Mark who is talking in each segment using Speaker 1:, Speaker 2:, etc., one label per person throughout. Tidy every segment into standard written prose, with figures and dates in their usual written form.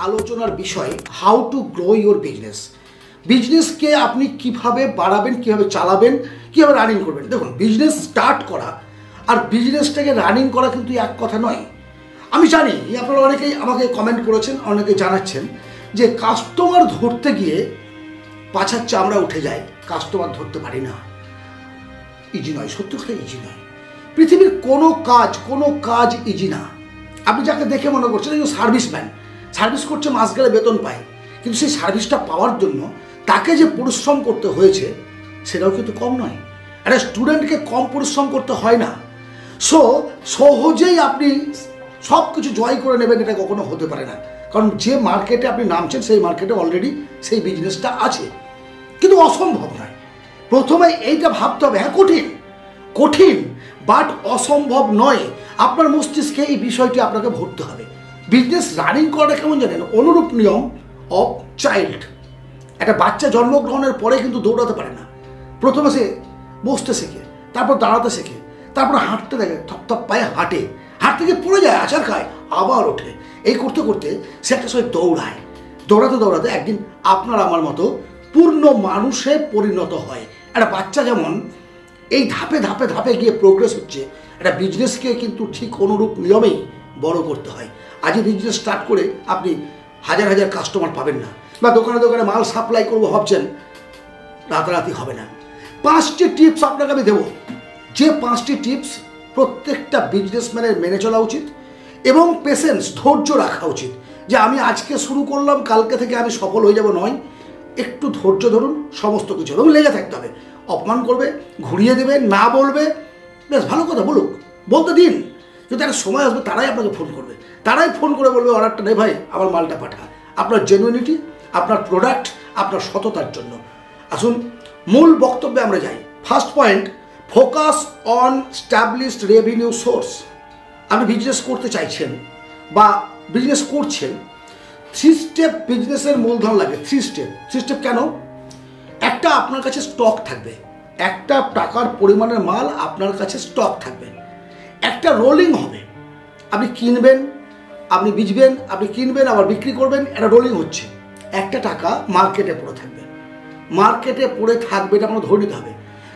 Speaker 1: আলোচনার বিষয় how to grow your business. বিজনেসকে আপনি কিভাবে বাড়াবেন, কিভাবে চালাবেন, কিভাবে রানিং করবেন। দেখুন, বিজনেস স্টার্ট করা আর বিজনেসটাকে রানিং করা কিন্তু এক কথা নয়। আমি জানি আপনারা অনেকেই আমাকে কমেন্ট করেছেন, অনেকে জানাচ্ছেন যে কাস্টমার ধরতে গিয়ে পাছার চামড়া উঠে যায়, কাস্টমার ধরতে পারি না। ইজি নয়, সত্যি কথা ইজি নয়। পৃথিবীর কোনো কাজ ইজি না। আপনি যাকে দেখে মনে করছেন যে সার্ভিসম্যান, সার্ভিস করছে, মাস গেলে বেতন পায়, কিন্তু সেই সার্ভিসটা পাওয়ার জন্য তাকে যে পরিশ্রম করতে হয়েছে সেটাও কিন্তু কম নয়। একটা স্টুডেন্টকে কম পরিশ্রম করতে হয় না। সহজেই আপনি সব কিছু জয় করে নেবেন এটা কখনো হতে পারে না। কারণ যে মার্কেটে আপনি নামছেন সেই মার্কেটে অলরেডি সেই বিজনেসটা আছে, কিন্তু অসম্ভব নয়। প্রথমে এইটা ভাবতে হবে, হ্যাঁ কঠিন বাট অসম্ভব নয়। আপনার মস্তিষ্কে এই বিষয়টি আপনাকে ভরতে হবে। বিজনেস রানিং করাটা কেমন জানেন? অনুরূপ নিয়ম অফ চাইল্ড। একটা বাচ্চা জন্মগ্রহণের পরে কিন্তু দৌড়াতে পারে না। প্রথমে সে বসতে শেখে, তারপর দাঁড়াতে শেখে, তারপর হাঁটতে দেখে, থপ পায়ে হাঁটে, হাঁটতে গিয়ে পড়ে যায়, আছাড় খায়, আবার ওঠে। এই করতে করতে সে একটা সময় দৌড়াতে একদিন আপনার আমার মতো পূর্ণ মানুষে পরিণত হয়। একটা বাচ্চা যেমন এই ধাপে গিয়ে প্রোগ্রেস হচ্ছে, একটা বিজনেসকে কিন্তু ঠিক অনুরূপ নিয়মেই বড় করতে হয়। আজই বিজনেস স্টার্ট করে আপনি হাজার কাস্টমার পাবেন না, বা দোকানে মাল সাপ্লাই করবো ভাবছেন, রাতারাতি হবে না। 5টি টিপস আপনাকে আমি দেবো, যে 5টি টিপস প্রত্যেকটা বিজনেসম্যানের মেনে চলা উচিত এবং পেশেন্স, ধৈর্য রাখা উচিত। যে আমি আজকে শুরু করলাম, কালকে থেকে আমি সফল হয়ে যাব নয়। একটু ধৈর্য ধরুন, সমস্ত কিছু এবং লেগে থাকতে হবে। অপমান করবে, ঘুরিয়ে দেবে, না বলবে, বেশ ভালো কথা বলতে দিন। যদি একটা সময় আসবে তারাই আপনাকে ফোন করবে, তারাই ফোন করে বলবে অর্ডারটা নেই ভাই, আমার মালটা পাঠা। আপনার জেনুইনিটি, আপনার প্রোডাক্ট, আপনার সততার জন্য। আসুন মূল বক্তব্যে আমরা যাই। First point, focus on established revenue source. আপনি বিজনেস করতে চাইছেন বা বিজনেস করছেন, 3 স্টেপ বিজনেসের মূলধন লাগে। 3 স্টেপ কেন? একটা, আপনার কাছে স্টক থাকবে, একটা টাকার পরিমাণের মাল আপনার কাছে স্টক থাকবে। একটা রোলিং হবে, আপনি কিনবেন, আপনি বিচবেন, আপনি কিনবেন, আবার বিক্রি করবেন, এটা রোলিং হচ্ছে। একটা টাকা মার্কেটে পড়ে থাকবে, এটা আপনার ধরে নিতে হবে।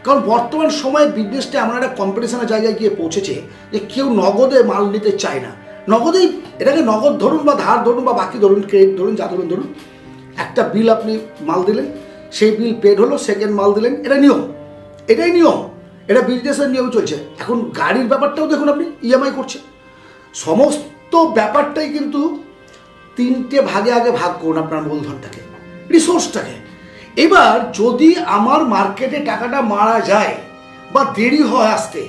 Speaker 1: কারণ বর্তমান সময়ে বিজনেসটা এমন একটা কম্পিটিশনের জায়গায় গিয়ে পৌঁছেছে যে কেউ নগদে মাল নিতে চায় না। নগদেই, এটাকে নগদ ধরুন বা ধার ধরুন বা বাকি ধরুন, ক্রেডিট ধরুন, যা ধরুন, একটা বিল আপনি মাল দিলেন, সেই বিল পেড হলো, সেকেন্ড মাল দিলেন, এটাই নিয়ম, এটা বিজনেসের নিয়ম চলছে। এখন গাড়ির ব্যাপারটাও দেখুন, আপনি ইএমআই করছেন। সমস্ত ব্যাপারটাই কিন্তু 3টে ভাগে আগে ভাগ করুন আপনার মূলধনটাকে, রিসোর্সটাকে। এবার যদি আমার মার্কেটে টাকাটা মারা যায় বা দেরি হয় আসতে,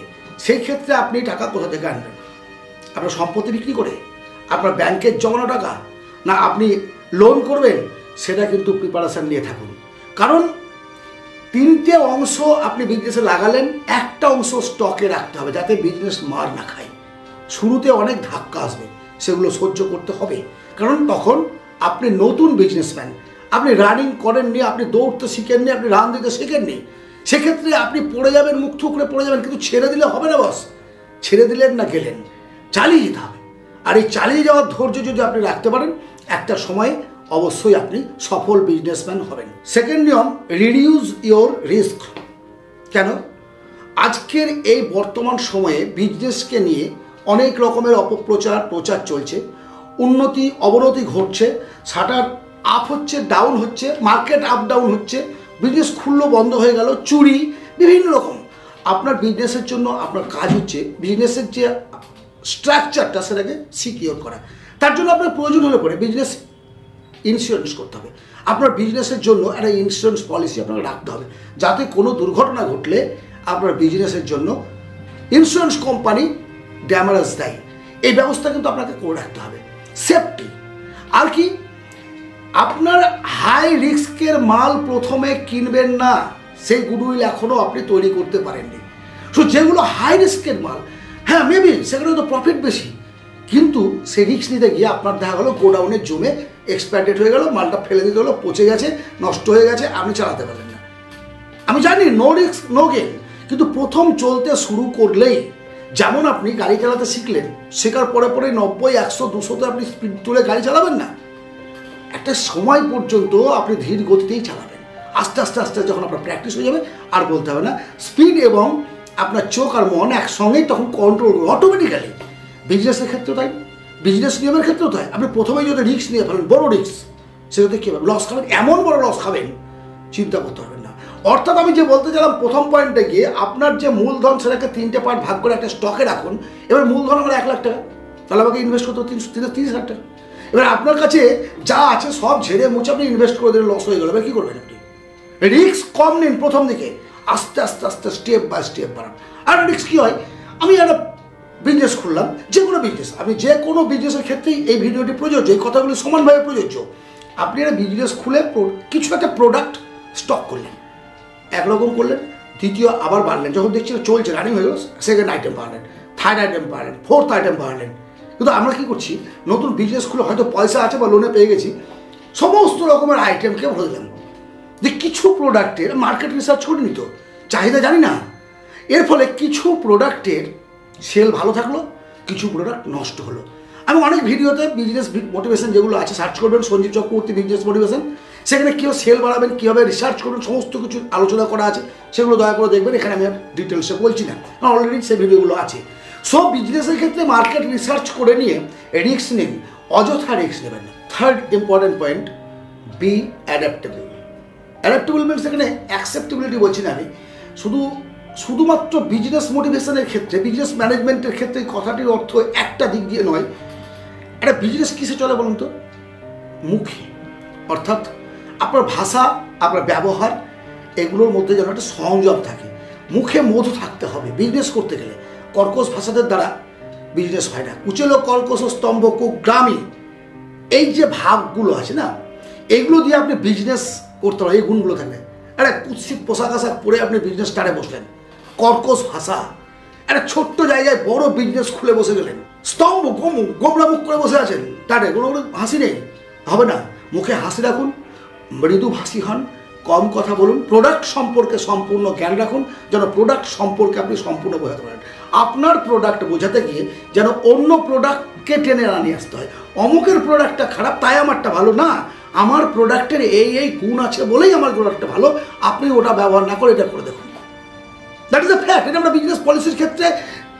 Speaker 1: সেই ক্ষেত্রে আপনি টাকা কোথা থেকে আনবেন? আপনার সম্পত্তি বিক্রি করে, আপনার ব্যাংকের জমানো টাকা, না আপনি লোন করবেন? সেটা কিন্তু প্রিপারেশন নিয়ে থাকুন। কারণ 3টে অংশ আপনি বিজনেসে লাগালেন, একটা অংশ স্টকে রাখতে হবে যাতে বিজনেস মার না খায়। শুরুতে অনেক ধাক্কা আসবে, সেগুলো সহ্য করতে হবে। কারণ তখন আপনি নতুন বিজনেসম্যান, আপনি রানিং করেননি, আপনি দৌড়তে শিখেননি, আপনি রান দিতে শিখেননি। সেক্ষেত্রে আপনি পড়ে যাবেন, মুখ থুকরে পড়ে যাবেন। কিন্তু ছেড়ে দিলে হবে না বস, ছেড়ে দিলেন না গেলেন, চালিয়ে যেতে হবে। আর এই চালিয়ে যাওয়ার ধৈর্য যদি আপনি রাখতে পারেন, একটা সময় অবশ্যই আপনি সফল বিজনেসম্যান হবেন। সেকেন্ড নিয়ম, রিডিউস ইওর রিস্ক। কেন? আজকের এই বর্তমান সময়ে বিজনেসকে নিয়ে অনেক রকমের প্রচার চলছে, উন্নতি অবনতি ঘটছে, শাটার আপ হচ্ছে, ডাউন হচ্ছে, মার্কেট আপ ডাউন হচ্ছে, বিজনেস খুললো বন্ধ হয়ে গেল, চুরি, বিভিন্ন রকম। আপনার বিজনেসের জন্য আপনার কাজ হচ্ছে বিজনেসের যে স্ট্রাকচারটা সেটাকে সিকিওর করা। তার জন্য আপনার প্রয়োজন হলে পরে বিজনেস ইন্স্যুরেন্স করতে হবে। আপনার বিজনেসের জন্য একটা ইন্স্যুরেন্স পলিসি আপনাকে রাখতে হবে, যাতে কোনো দুর্ঘটনা ঘটলে আপনার বিজনেসের জন্য ইন্স্যুরেন্স কোম্পানি ড্যামেজ দেয়। এই ব্যবস্থা কিন্তু আপনাকে করে রাখতে হবে। সেফটি, আর কি, আপনার হাই রিস্কের মাল প্রথমে কিনবেন না, সেই গুডউইল এখনও আপনি তৈরি করতে পারেননি। যেগুলো হাই রিস্কের মাল, হ্যাঁ মেবি সেগুলো তো প্রফিট বেশি, কিন্তু সেই রিস্ক নিতে গিয়ে আপনার দেখা গেলো গোডাউনে জমে এক্সপায়ার ডেট হয়ে গেল, মালটা ফেলে দিতে হলো, পচে গেছে, নষ্ট হয়ে গেছে, আপনি চালাতে পারলেন না। আমি জানি নো রিস্ক নো গেইন, কিন্তু প্রথম চলতে শুরু করলেই, যেমন আপনি গাড়ি চালাতে শিখলেন, শেখার পরে 90, 100, 200তে আপনি স্পিড তুলে গাড়ি চালাবেন না। একটা সময় পর্যন্ত আপনি ধীর গতিতেই চালাবেন। আস্তে আস্তে আস্তে যখন আপনার প্র্যাকটিস হয়ে যাবে আর বলতে হবে না, স্পিড এবং আপনার চোখ আর মন একসঙ্গেই তখন কন্ট্রোল করবে অটোমেটিক্যালি। বিজনেসের ক্ষেত্রেও তাই, বিজনেস নিয়মের ক্ষেত্রেও তাই। আপনি প্রথমেই যদি রিস্ক নিয়ে ফেলেন, বড় রিস্ক, সেটাতে কী হবে, লস খাবেন, এমন বড় লস খাবেন চিন্তা করতে পারবেন না। অর্থাৎ আমি যে বলতে চাইলাম প্রথম পয়েন্টে গিয়ে, আপনার যে মূলধন সেটাকে 3টে পার্ট ভাগ করে একটা স্টকে রাখুন। এবার মূলধন আমার 1 লাখ টাকা, তাহলে আমাকে ইনভেস্ট করতে 30,000 টাকা। এবার আপনার কাছে যা আছে সব ঝেড়ে মুছে আপনি ইনভেস্ট করে দিলে লস হয়ে গেল, এবার কী করবেন আপনি? রিস্ক কম নিন প্রথম দিকে, আস্তে আস্তে আস্তে স্টেপ বাই স্টেপ বাড়ান। আর রিস্ক কী হয়, আমি একটা বিজনেস খুললাম, যে কোনো বিজনেস, আপনি যে কোনো বিজনেসের ক্ষেত্রেই এই ভিডিওটি প্রযোজ্য, এই কথাগুলি সমানভাবে প্রযোজ্য। আপনি একটা বিজনেস খুলে কিছু একটা প্রোডাক্ট স্টক করলেন, একরকম করলেন, দ্বিতীয় আবার বাড়লেন, যখন দেখছিলেন চলছে, রানিং হয়ে গেল, সেকেন্ড আইটেম বাড়লেন, থার্ড আইটেম বাড়লেন, ফোর্থ আইটেম বাড়লেন। কিন্তু আমরা কী করছি, নতুন বিজনেস খুলে হয়তো পয়সা আছে বা লোনে পেয়ে গেছি, সমস্ত রকমের আইটেমকে ভরে দিলাম। যে কিছু প্রোডাক্টের মার্কেট রিসার্চ করে নিত, চাহিদা জানি না, এর ফলে কিছু প্রোডাক্টের সেল ভালো থাকলো, কিছু প্রোডাক্ট নষ্ট হলো। আমি অনেক ভিডিওতে বিজনেস মোটিভেশন যেগুলো আছে সার্চ করবেন, সঞ্জীব চক্রবর্তী বিজনেস মোটিভেশন, সেখানে কীভাবে সেল বাড়াবেন, কীভাবে রিসার্চ করবেন, সমস্ত কিছু আলোচনা করা আছে, সেগুলো দয়া করে দেখবেন। এখানে আমি আর ডিটেলসে বলছি না, অলরেডি সেই ভিডিওগুলো আছে। সব বিজনেসের ক্ষেত্রে মার্কেট রিসার্চ করে নিয়ে রিস্ক নিন, অযথা রিস্ক নেবেন না। Third important point, be adaptable. Adaptable means এখানে অ্যাকসেপ্টেবিলিটি বলছি না আমি, শুধুমাত্র বিজনেস মোটিভেশনের ক্ষেত্রে, বিজনেস ম্যানেজমেন্টের ক্ষেত্রে কথাটির অর্থ একটা দিক দিয়ে নয়। একটা বিজনেস কিসে চলে বলুন তো? মুখে। অর্থাৎ আপনার ভাষা, আপনার ব্যবহার, এগুলোর মধ্যে যেন একটা সংযম থাকে, মুখে মধু থাকতে হবে বিজনেস করতে গেলে। কর্কশ ভাষাদের দ্বারা বিজনেস হয় না। কুচেলো কর্কশ স্তম্ভ কুগ্রামী, এই যে ভাবগুলো আছে না, এইগুলো দিয়ে আপনি বিজনেস করতে হবে। এই গুণগুলো থাকলে, একটা কুৎসিত পোশাক আশাক পরে আপনি বিজনেস স্টার্টে বসলেন, কর্কশ ভাষা, একটা ছোট্ট জায়গায় বড় বিজনেস খুলে বসে গেলেন, স্তম্ভ গোমরা মুখ করে বসে আছেন, তারে কোনো হাসি নেই, হবে না। মুখে হাসি রাখুন, মৃদু ভাষী হন, কম কথা বলুন, প্রোডাক্ট সম্পর্কে সম্পূর্ণ জ্ঞান রাখুন, যেন প্রোডাক্ট সম্পর্কে আপনি সম্পূর্ণ বোঝাতে পারেন। আপনার প্রোডাক্ট বোঝাতে গিয়ে যেন অন্য প্রোডাক্টকে টেনে নিয়ে আসতে হয়। অমুকের প্রোডাক্টটা খারাপ তাই আমারটা ভালো না, আমার প্রোডাক্টের এই গুণ আছে বলেই আমার প্রোডাক্টটা ভালো, আপনি ওটা ব্যবহার না করে এটা করে দেখুন। That is a fact. এটা আমরা বিজনেস পলিসির ক্ষেত্রে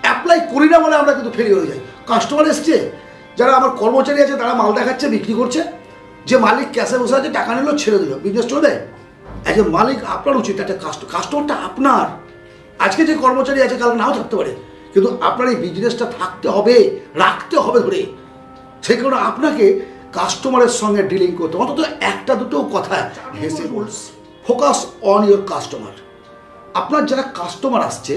Speaker 1: অ্যাপ্লাই করি না বলে আমরা কিন্তু ফেল হয়ে যাই। কাস্টমার এসছে, যারা আমার কর্মচারী আছে, তারা মাল দেখাচ্ছে, বিক্রি করছে, যে মালিক ক্যাশে বসে আছে, টাকা নিল, ছেড়ে দিল, বিজনেস চলবে। অ্যাজ এ মালিক আপনার উচিত একটা কাস্টমারটা আপনার, আজকে যে কর্মচারী আছে কাল নাও থাকতে পারে, কিন্তু আপনার এই বিজনেসটা থাকতে হবে, রাখতে হবে ধরে। সেই কারণে আপনাকে কাস্টমারের সঙ্গে ডিলিং করতে অন্তত একটা দুটো কথা হেসে rules. Focus on your customer. আপনার যারা কাস্টমার আসছে,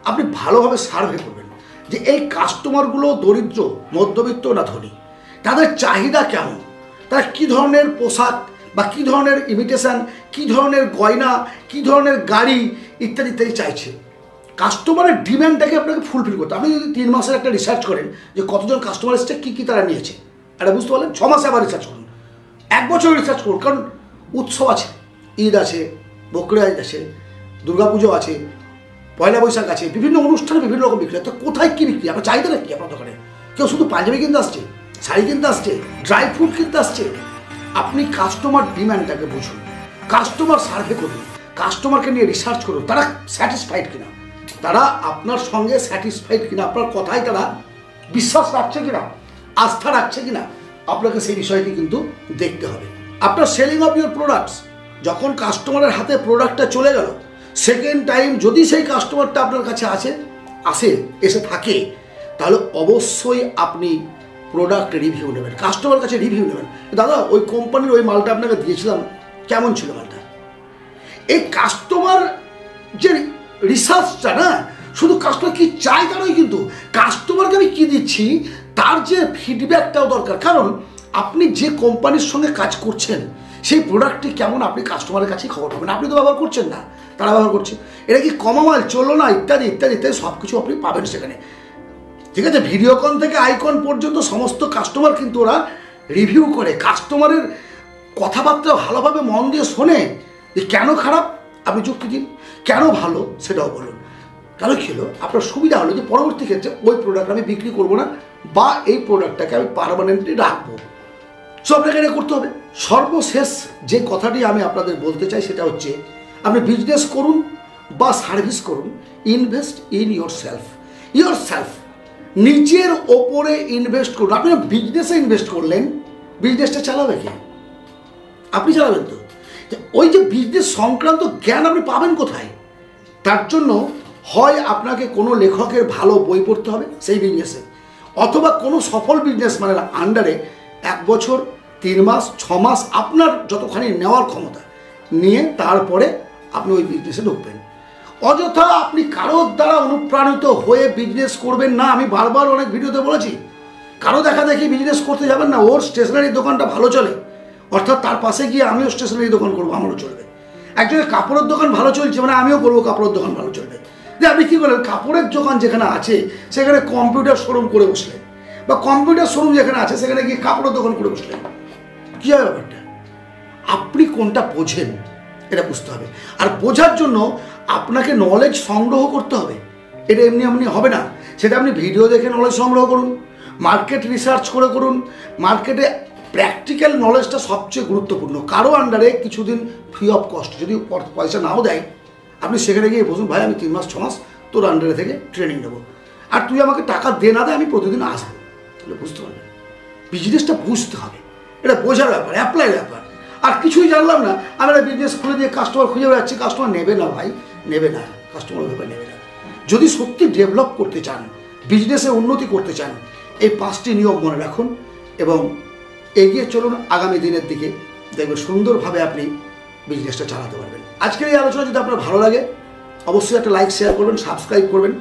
Speaker 1: আপনি ভালোভাবে সার্ভে করবেন যে এই কাস্টমারগুলো দরিদ্র, মধ্যবিত্ত না ধনী, তাদের চাহিদা কেমন, তারা কী ধরনের পোশাক বা কী ধরনের ইমিটেশন, কী ধরনের গয়না, কী ধরনের গাড়ি ইত্যাদি ইত্যাদি চাইছে। কাস্টমারের ডিম্যান্ডটাকে আপনাকে ফুলফিল করতে। আপনি যদি 3 মাসের একটা রিসার্চ করেন যে কতজন কাস্টমার এসছে, কী তারা নিয়েছে, এটা বুঝতে পারলেন। 6 মাসে আবার রিসার্চ করুন, 1 বছর রিসার্চ করুন। কারণ উৎসব আছে, ঈদ আছে, বকরি ঈদ আছে, দুর্গাপুজো আছে, পয়লা বৈশাখ আছে, বিভিন্ন অনুষ্ঠানে বিভিন্ন রকম বিক্রি। তো কোথায় কী বিক্রি, আপনার চাহিদাটা কী আপনার দোকানে? কেউ শুধু পাঞ্জাবি কিনতে আসছে, শাড়ি কিনতে আসছে, ড্রাই ফ্রুট কিনতে আসছে। আপনি কাস্টমার ডিম্যান্ডটাকে বুঝুন, কাস্টমার সার্ভে করুন, কাস্টমারকে নিয়ে রিসার্চ করুন, তারা স্যাটিসফাইড কিনা, তারা আপনার সঙ্গে স্যাটিসফাইড কিনা, আপনার কথায় তারা বিশ্বাস রাখছে কিনা, আস্থা রাখছে কিনা, আপনাকে সেই বিষয়টি কিন্তু দেখতে হবে। আপনার সেলিং অফ ইউর প্রোডাক্টস, যখন কাস্টমারের হাতে প্রোডাক্টটা চলে গেল, সেকেন্ড টাইম যদি সেই কাস্টমারটা আপনার কাছে এসে থাকে, তাহলে অবশ্যই আপনি প্রোডাক্ট রিভিউ নেবেন, কাস্টমার কাছে রিভিউ নেবেন। দাদা, ওই কোম্পানির ওই মালটা আপনাকে দিয়েছিলাম, কেমন ছিল মালটা? এই কাস্টমার যে রিসার্চটা না, শুধু কাস্টমার কি চাই তা নয়, কিন্তু কাস্টমারকে আমি কী দিচ্ছি তার যে ফিডব্যাকটাও দরকার। কারণ আপনি যে কোম্পানির সঙ্গে কাজ করছেন, সেই প্রোডাক্টটি কেমন আপনি কাস্টমারের কাছেই খবর পাবেন। আপনি তো ব্যবহার করছেন না, তারা ব্যবহার করছে, এটা কি কমা মাল, চললো না, ইত্যাদি ইত্যাদি ইত্যাদি সব কিছু আপনি পাবেন সেখানে। ঠিক আছে, ভিডিওকন থেকে আইকন পর্যন্ত সমস্ত কাস্টমার কিন্তু ওরা রিভিউ করে, কাস্টমারের কথাবার্তা ভালোভাবে মন দিয়ে শোনে যে কেন খারাপ আপনি যুক্তি দিন, কেন ভালো সেটাও বলুন। কেন খেলো আপনার সুবিধা হলো যে পরবর্তী ক্ষেত্রে ওই প্রোডাক্ট আমি বিক্রি করবো না, বা এই প্রোডাক্টটাকে আমি পার্মানেন্টলি রাখবো। সো আপনাকে এটা করতে হবে। সর্বশেষ যে কথাটি আমি আপনাদের বলতে চাই সেটা হচ্ছে, আপনি বিজনেস করুন বা সার্ভিস করুন, ইনভেস্ট ইন ইয়োর সেলফ, নিজের ওপরে ইনভেস্ট করুন। আপনি বিজনেসে ইনভেস্ট করলেন, বিজনেসটা চালাবে কে? আপনি চালাবেন তো। ওই যে বিজনেস সংক্রান্ত জ্ঞান আপনি পাবেন কোথায়? তার জন্য হয় আপনাকে কোনো লেখকের ভালো বই পড়তে হবে সেই বিজনেসে, অথবা কোনো সফল বিজনেসম্যানের আন্ডারে 1 বছর 3 মাস 6 মাস আপনার যতখানি নেওয়ার ক্ষমতা নিয়ে তারপরে আপনি ওই বিজনেসে ঢুকবেন। অযথা আপনি কারোর দ্বারা অনুপ্রাণিত হয়ে বিজনেস করবেন না। আমি বারবার অনেক ভিডিওতে বলেছি, কারো দেখা দেখি বিজনেস করতে যাবেন না। ওর স্টেশনারি দোকানটা ভালো চলে, অর্থাৎ তার পাশে গিয়ে আমিও স্টেশনারি দোকান করবো, আমারও চলবে। একজনের কাপড়ের দোকান ভালো চলছে মানে আমিও করবো কাপড়ের দোকান ভালো চলবে। যে আপনি কী করলেন, কাপড়ের দোকান যেখানে আছে সেখানে কম্পিউটার শোরুম করে বসলেন, বা কম্পিউটার শোরুম যেখানে আছে সেখানে গিয়ে কাপড়ের দোকান করে বসলেন, কী হবে ব্যাপারটা? আপনি কোনটা বোঝেন এটা বুঝতে হবে। আর বোঝার জন্য আপনাকে নলেজ সংগ্রহ করতে হবে। এটা এমনি এমনি হবে না। সেটা আপনি ভিডিও দেখে নলেজ সংগ্রহ করুন, মার্কেট রিসার্চ করে করুন। মার্কেটে প্র্যাকটিক্যাল নলেজটা সবচেয়ে গুরুত্বপূর্ণ। কারো আন্ডারে কিছুদিন ফ্রি অফ কস্ট যদি পয়সা নাও দেয়, আপনি সেখানে গিয়ে বসুন, ভাই আমি 3 মাস 6 মাস তোর আন্ডারে থেকে ট্রেনিং নেবো, আর তুই আমাকে টাকা দে না দে আমি প্রতিদিন আসবো, তাহলে বুঝতে পারবেন। বিজনেসটা বুঝতে হবে, এটা বোঝার ব্যাপার, অ্যাপ্লাই ব্যাপার। আর কিছুই জানলাম না, আমি একটা বিজনেস খুলে দিয়ে কাস্টমার খুঁজে বেড়াচ্ছি, কাস্টমার নেবে না ভাই, নেবে না, কাস্টমার ব্যাপার নেবে না। যদি সত্যি ডেভেলপ করতে চান, বিজনেসে উন্নতি করতে চান, এই 5টি নিয়ম মনে রাখুন এবং এগিয়ে চলুন আগামী দিনের দিকে। দেখবেন সুন্দরভাবে আপনি বিজনেসটা চালাতে পারবেন। আজকের এই আলোচনা যদি আপনার ভালো লাগে অবশ্যই একটা লাইক শেয়ার করবেন, সাবস্ক্রাইব করবেন।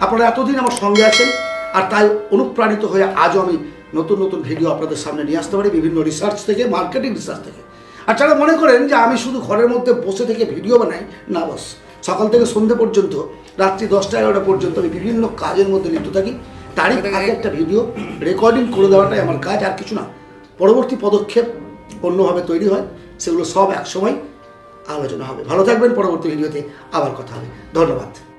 Speaker 1: আপনারা এতদিন আমার সঙ্গে আছেন, আর তাই অনুপ্রাণিত হয়ে আজও আমি নতুন নতুন ভিডিও আপনাদের সামনে নিয়ে আসতে পারি, বিভিন্ন রিসার্চ থেকে, মার্কেটিং রিসার্চ থেকে। আর যারা মনে করেন যে আমি শুধু ঘরের মধ্যে বসে থেকে ভিডিও বানাই, না বস, সকাল থেকে সন্ধ্যে পর্যন্ত, রাত্রি 10টা 11টা পর্যন্ত আমি বিভিন্ন কাজের মধ্যে লিপ্ত থাকি। তারই আগে একটা ভিডিও রেকর্ডিং করে দেওয়াটাই আমার কাজ, আর কিছু না। পরবর্তী পদক্ষেপ অন্যভাবে তৈরি হয়, সেগুলো সব একসময় আলোচনা হবে। ভালো থাকবেন, পরবর্তী ভিডিওতে আবার কথা হবে। ধন্যবাদ।